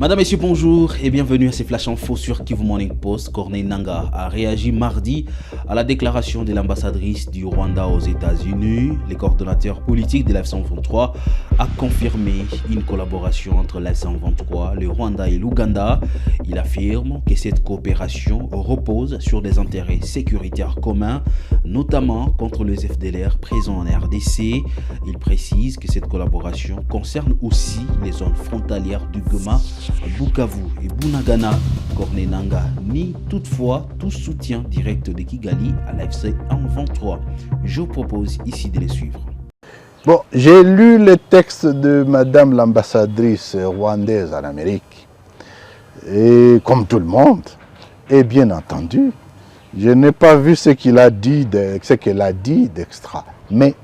Madame, Messieurs, bonjour et bienvenue à ces Flash Info sur Kivu Morning Post. Corneille Nangaa a réagi mardi à la déclaration de l'ambassadrice du Rwanda aux États-Unis. Le coordonnateur politique de l'F-123 a confirmé une collaboration entre l'F-123, le Rwanda et l'Ouganda. Il affirme que cette coopération repose sur des intérêts sécuritaires communs, notamment contre les FDLR présents en RDC. Il précise que cette collaboration concerne aussi les zones frontalières du Goma, Bukavu et Bunagana. Corneille Nangaa nie toutefois tout soutien direct de Kigali à l'AFC-M23. Je vous propose ici de les suivre. Bon, j'ai lu le texte de Madame l'ambassadrice rwandaise en Amérique. Et comme tout le monde, et bien entendu, je n'ai pas vu ce qu'elle a dit d'extra. Mais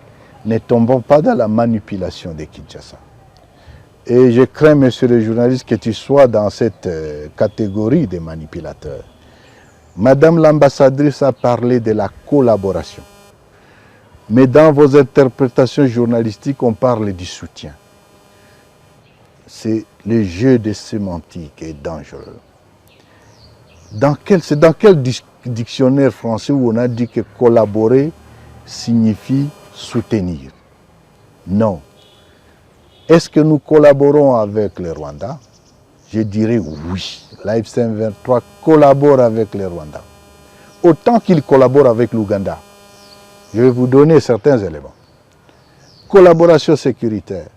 ne tombons pas dans la manipulation de Kinshasa. Et je crains, monsieur le journaliste, que tu sois dans cette catégorie des manipulateurs. Madame l'ambassadrice a parlé de la collaboration. Mais dans vos interprétations journalistiques, on parle du soutien. C'est le jeu de sémantique est dangereux. C'est dans quel dictionnaire français où on a dit que collaborer signifie soutenir? Non. Est-ce que nous collaborons avec le Rwanda? Je dirais oui. L'AFC-M23 collabore avec le Rwanda. Autant qu'il collabore avec l'Ouganda. Je vais vous donner certains éléments. Collaboration sécuritaire.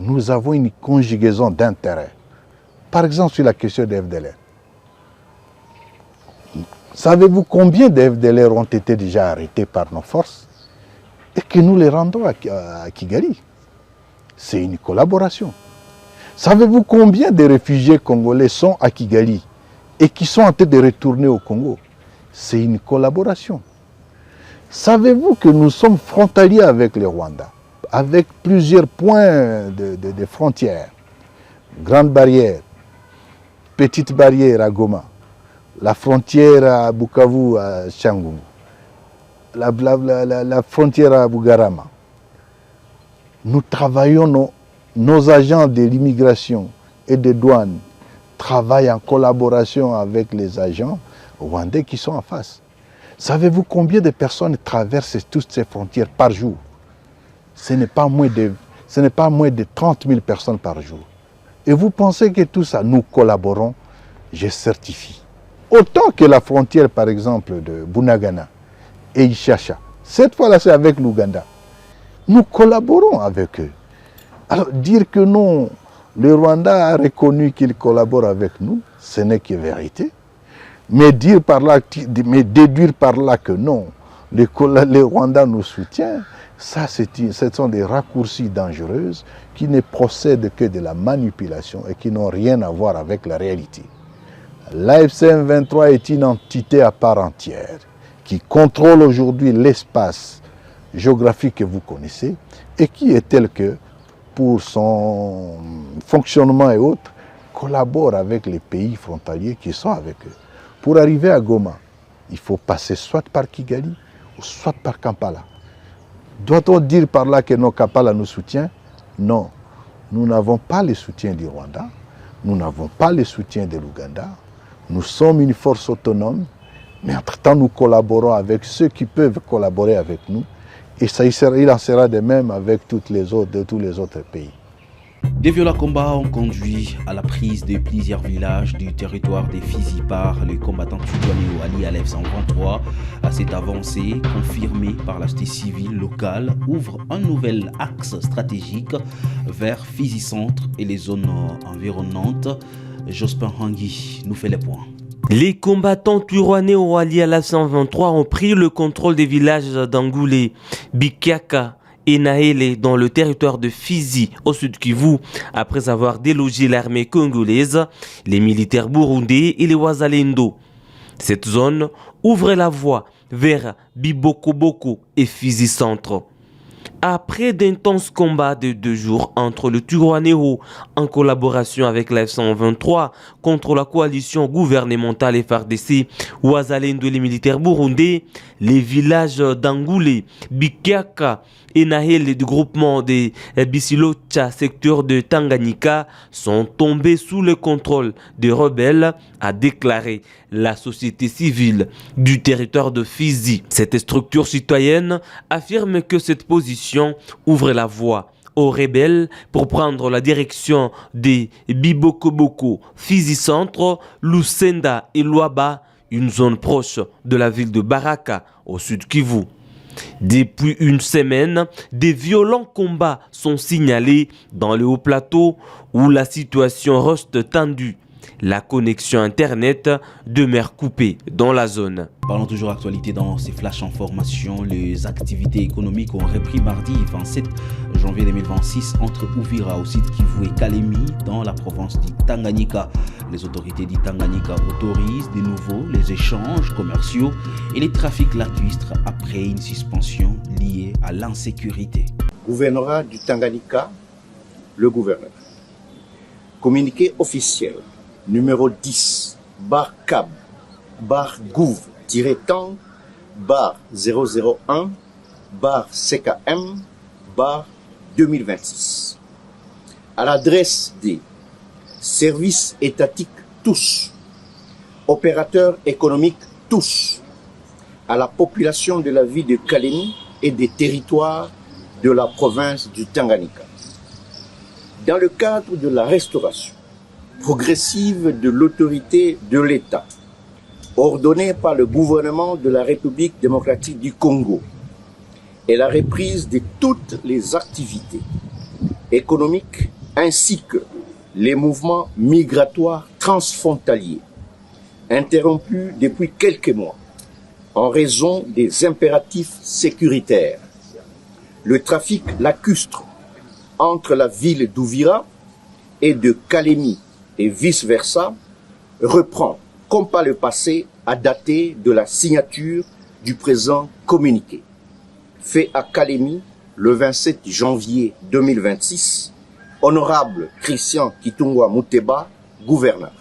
Nous avons une conjugaison d'intérêts. Par exemple, sur la question des FDLR. Savez-vous combien de FDLR ont été déjà arrêtés par nos forces et que nous les rendons à Kigali? C'est une collaboration. Savez-vous combien de réfugiés congolais sont à Kigali et qui sont en train de retourner au Congo? C'est une collaboration. Savez-vous que nous sommes frontaliers avec le Rwanda, avec plusieurs points de frontières? Grande barrière, petite barrière à Goma, la frontière à Bukavu, à Changungu, la frontière à Bugarama. Nous travaillons, nos agents de l'immigration et des douanes travaillent en collaboration avec les agents rwandais qui sont en face. Savez-vous combien de personnes traversent toutes ces frontières par jour? Ce n'est pas moins de 30 000 personnes par jour. Et vous pensez que tout ça, nous collaborons? Je certifie. Autant que la frontière, par exemple, de Bunagana et Ishasha. Cette fois-là, c'est avec l'Ouganda. Nous collaborons avec eux. Alors, dire que non, le Rwanda a reconnu qu'il collabore avec nous, ce n'est que vérité. Mais déduire par là que non, le Rwanda nous soutient, ça, ce sont des raccourcis dangereux qui ne procèdent que de la manipulation et qui n'ont rien à voir avec la réalité. L'AFC-M23 est une entité à part entière qui contrôle aujourd'hui l'espace géographique que vous connaissez et qui est tel que, pour son fonctionnement et autres, collabore avec les pays frontaliers qui sont avec eux. Pour arriver à Goma, il faut passer soit par Kigali ou soit par Kampala. Doit-on dire par là que nos Kampala nous soutient? Non. Nous n'avons pas le soutien du Rwanda, nous n'avons pas le soutien de l'Ouganda. Nous sommes une force autonome, mais entre-temps nous collaborons avec ceux qui peuvent collaborer avec nous. Et il en sera de même avec tous les autres pays. Des violents combats ont conduit à la prise de plusieurs villages du territoire des Fizi par les combattants Tshisekedi alliés à l'F-123. Cette avancée, confirmée par la société civile locale, ouvre un nouvel axe stratégique vers Fizi Centre et les zones environnantes. Jospin Hangui nous fait les points. Les combattants turwanais alliés à la 123 ont pris le contrôle des villages d'Angoulé, Bikiaka et Naele dans le territoire de Fizi, au sud Kivu, après avoir délogé l'armée congolaise, les militaires burundais et les Wazalendo. Cette zone ouvre la voie vers Bibokoboko et Fizi Centre. Après d'intenses combats de 2 jours entre le Twirwaneho en collaboration avec la F-123 contre la coalition gouvernementale FARDC, Wazalendo et les militaires burundais, les villages d'Angoulé, Bikiaka et Nahele du groupement des Bisilocha, secteur de Tanganyika, sont tombés sous le contrôle des rebelles, a déclaré la société civile du territoire de Fizi. Cette structure citoyenne affirme que cette position ouvre la voie aux rebelles pour prendre la direction des Bibokoboko, Fizi Centre, Lusenda et Luaba, une zone proche de la ville de Baraka, au sud Kivu. Depuis une semaine, des violents combats sont signalés dans le haut plateau où la situation reste tendue. La connexion Internet demeure coupée dans la zone. Parlons toujours actualité dans ces flashs en formation. Les activités économiques ont repris mardi 27 janvier 2026 entre Uvira au site Kivu et Kalemi dans la province du Tanganyika. Les autorités du Tanganyika autorisent de nouveau les échanges commerciaux et les trafics lacustres après une suspension liée à l'insécurité. Gouvernorat du Tanganyika, le gouverneur. Communiqué officiel numéro 10, bar CAB, bar GOUV, -tang, bar 001, bar CKM, bar 2026. À l'adresse des services étatiques tous, opérateurs économiques tous, à la population de la ville de Kalemi et des territoires de la province du Tanganyika. Dans le cadre de la restauration progressive de l'autorité de l'État, ordonnée par le gouvernement de la République démocratique du Congo, et la reprise de toutes les activités économiques ainsi que les mouvements migratoires transfrontaliers, interrompus depuis quelques mois en raison des impératifs sécuritaires. Le trafic lacustre entre la ville d'Uvira et de Kalemi et vice-versa, reprend, comme par le passé, à dater de la signature du présent communiqué. Fait à Kalemi le 27 janvier 2026, honorable Christian Kitungwa Muteba, gouverneur.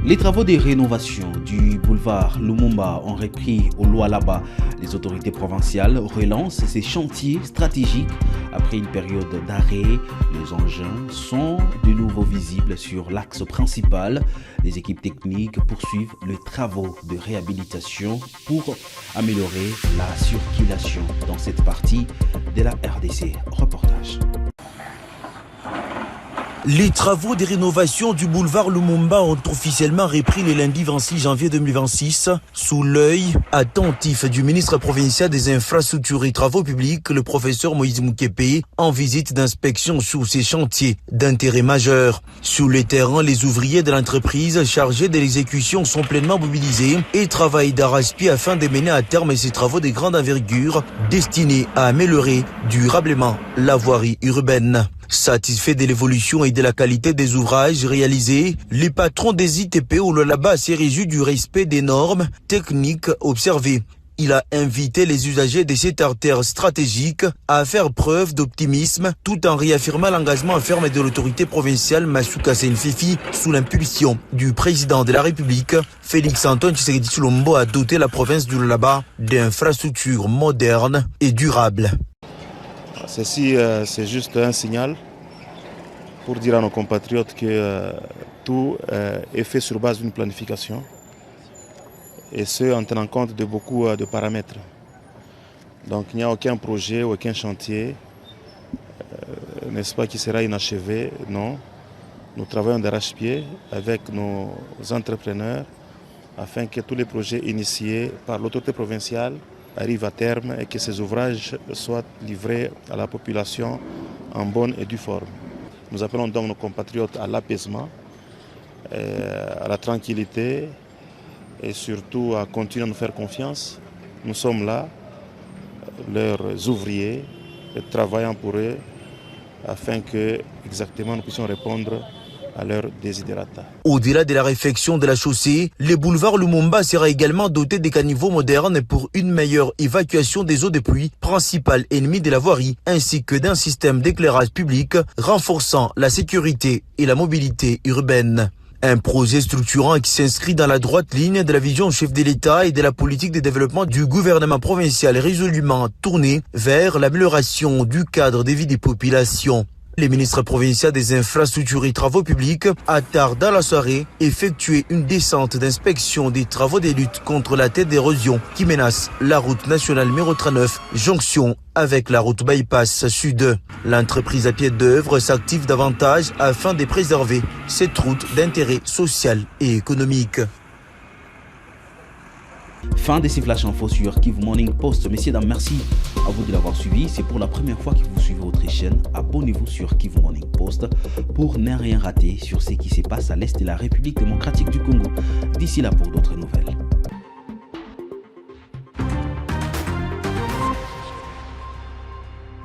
Les travaux de rénovation du boulevard Lumumba ont repris au Lualaba. Les autorités provinciales relancent ces chantiers stratégiques après une période d'arrêt. Les engins sont de nouveau visibles sur l'axe principal. Les équipes techniques poursuivent les travaux de réhabilitation pour améliorer la circulation dans cette partie de la RDC. Reportage. Les travaux de rénovation du boulevard Lumumba ont officiellement repris le lundi 26 janvier 2026 sous l'œil attentif du ministre provincial des infrastructures et travaux publics, le professeur Moïse Moukepe, en visite d'inspection sur ces chantiers d'intérêt majeur. Sur le terrain, les ouvriers de l'entreprise chargés de l'exécution sont pleinement mobilisés et travaillent d'arrache-pied afin de mener à terme ces travaux de grande envergure destinés à améliorer durablement la voirie urbaine. Satisfait de l'évolution et de la qualité des ouvrages réalisés, les patrons des ITP au Lualaba s'est réjoui du respect des normes techniques observées. Il a invité les usagers de cette artère stratégique à faire preuve d'optimisme tout en réaffirmant l'engagement ferme de l'autorité provinciale Masuka Senfifi sous l'impulsion du président de la République, Félix-Antoine Tshisekedi Tshilombo, a doté la province du Lualaba d'infrastructures modernes et durables. Ceci, c'est juste un signal pour dire à nos compatriotes que tout est fait sur base d'une planification et ce, en tenant compte de beaucoup de paramètres. Donc il n'y a aucun projet, aucun chantier, n'est-ce pas, qui sera inachevé, non. Nous travaillons d'arrache-pied avec nos entrepreneurs afin que tous les projets initiés par l'autorité provinciale arrivent à terme et que ces ouvrages soient livrés à la population en bonne et due forme. Nous appelons donc nos compatriotes à l'apaisement, à la tranquillité et surtout à continuer à nous faire confiance. Nous sommes là, leurs ouvriers, et travaillant pour eux afin que exactement nous puissions répondre à leurs desiderata. Au-delà de la réfection de la chaussée, le boulevard Lumumba sera également doté de caniveaux modernes pour une meilleure évacuation des eaux de pluie, principal ennemi de la voirie, ainsi que d'un système d'éclairage public renforçant la sécurité et la mobilité urbaine. Un projet structurant qui s'inscrit dans la droite ligne de la vision chef de l'État et de la politique de développement du gouvernement provincial résolument tourné vers l'amélioration du cadre de vie des populations. Le ministre provincial des Infrastructures et Travaux publics a tard dans la soirée effectué une descente d'inspection des travaux de lutte contre la tête d'érosion qui menace la route nationale numéro 39, jonction avec la route bypass sud. L'entreprise à pied d'œuvre s'active davantage afin de préserver cette route d'intérêt social et économique. Fin de ces flash infos sur Kivu Morning Post. Messieurs, dames, merci à vous de l'avoir suivi. C'est pour la première fois que vous suivez votre chaîne. Abonnez-vous sur Kivu Morning Post pour ne rien rater sur ce qui se passe à l'est de la République démocratique du Congo. D'ici là pour d'autres nouvelles.